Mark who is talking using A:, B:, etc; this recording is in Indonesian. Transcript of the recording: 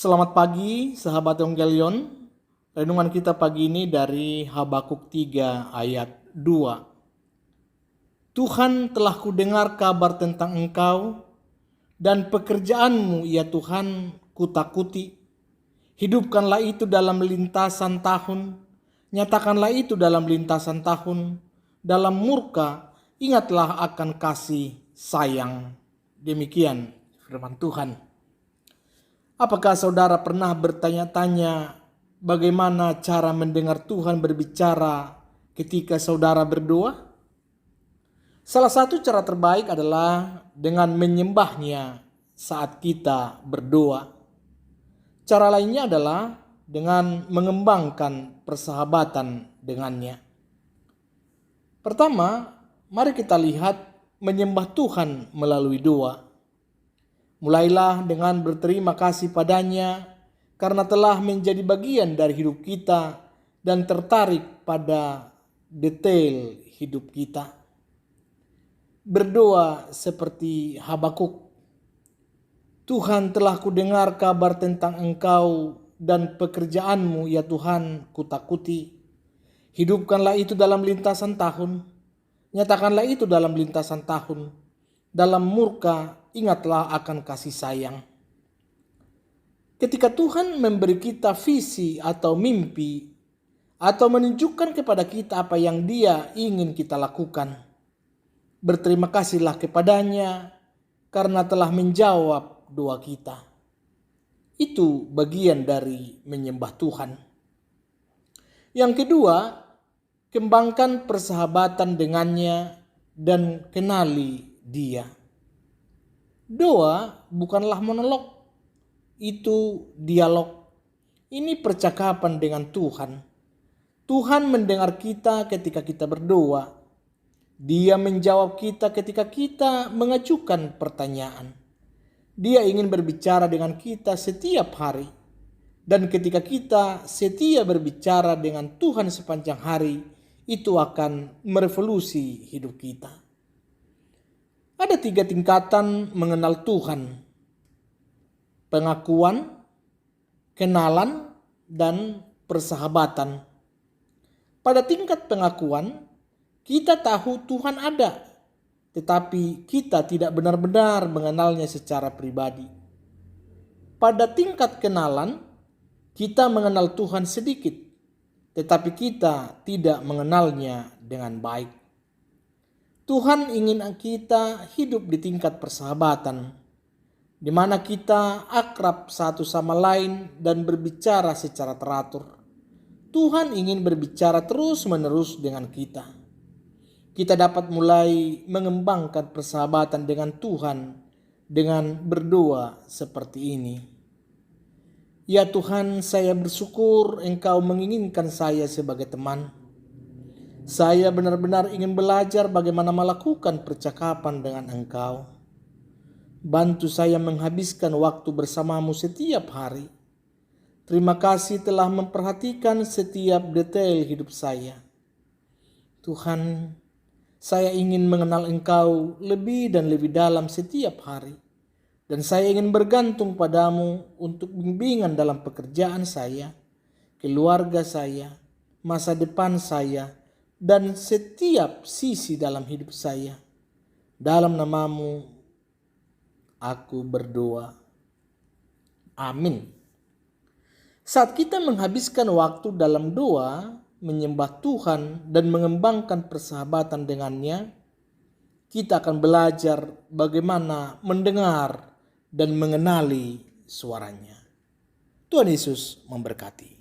A: Selamat pagi sahabat Evangelion. Renungan kita pagi ini dari Habakuk 3 ayat 2. Tuhan, telah kudengar kabar tentang Engkau dan pekerjaanmu ya Tuhan kutakuti. Hidupkanlah itu dalam lintasan tahun, nyatakanlah itu dalam lintasan tahun. Dalam murka ingatlah akan kasih sayang. Demikian firman Tuhan. Apakah saudara pernah bertanya-tanya bagaimana cara mendengar Tuhan berbicara ketika saudara berdoa? Salah satu cara terbaik adalah dengan menyembahnya saat kita berdoa. Cara lainnya adalah dengan mengembangkan persahabatan dengannya. Pertama, mari kita lihat menyembah Tuhan melalui doa. Mulailah dengan berterima kasih padanya karena telah menjadi bagian dari hidup kita dan tertarik pada detail hidup kita. Berdoa seperti Habakuk. Tuhan, telah kudengar kabar tentang Engkau dan pekerjaanmu ya Tuhan kutakuti. Hidupkanlah itu dalam lintasan tahun. Nyatakanlah itu dalam lintasan tahun. Dalam murka ingatlah akan kasih sayang. Ketika Tuhan memberi kita visi atau mimpi atau menunjukkan kepada kita apa yang Dia ingin kita lakukan, berterima kasihlah kepadanya karena telah menjawab doa kita. Itu bagian dari menyembah Tuhan. Yang kedua, kembangkan persahabatan dengannya dan kenali Dia. Doa bukanlah monolog, itu dialog. Ini percakapan dengan Tuhan. Tuhan mendengar kita ketika kita berdoa. Dia menjawab kita ketika kita mengajukan pertanyaan. Dia ingin berbicara dengan kita setiap hari. Dan ketika kita setia berbicara dengan Tuhan sepanjang hari, itu akan merevolusi hidup kita. Ada 3 tingkatan mengenal Tuhan. Pengakuan, kenalan, dan persahabatan. Pada tingkat pengakuan, kita tahu Tuhan ada, tetapi kita tidak benar-benar mengenalnya secara pribadi. Pada tingkat kenalan, kita mengenal Tuhan sedikit, tetapi kita tidak mengenalnya dengan baik. Tuhan ingin kita hidup di tingkat persahabatan, di mana kita akrab satu sama lain dan berbicara secara teratur. Tuhan ingin berbicara terus-menerus dengan kita. Kita dapat mulai mengembangkan persahabatan dengan Tuhan dengan berdoa seperti ini. Ya Tuhan, saya bersyukur Engkau menginginkan saya sebagai teman. Saya benar-benar ingin belajar bagaimana melakukan percakapan dengan Engkau. Bantu saya menghabiskan waktu bersamamu setiap hari. Terima kasih telah memperhatikan setiap detail hidup saya. Tuhan, saya ingin mengenal Engkau lebih dan lebih dalam setiap hari. Dan saya ingin bergantung padamu untuk bimbingan dalam pekerjaan saya, keluarga saya, masa depan saya, dan setiap sisi dalam hidup saya. Dalam namamu, aku berdoa. Amin. Saat kita menghabiskan waktu dalam doa, menyembah Tuhan, dan mengembangkan persahabatan dengannya, kita akan belajar bagaimana mendengar dan mengenali suaranya. Tuhan Yesus memberkati.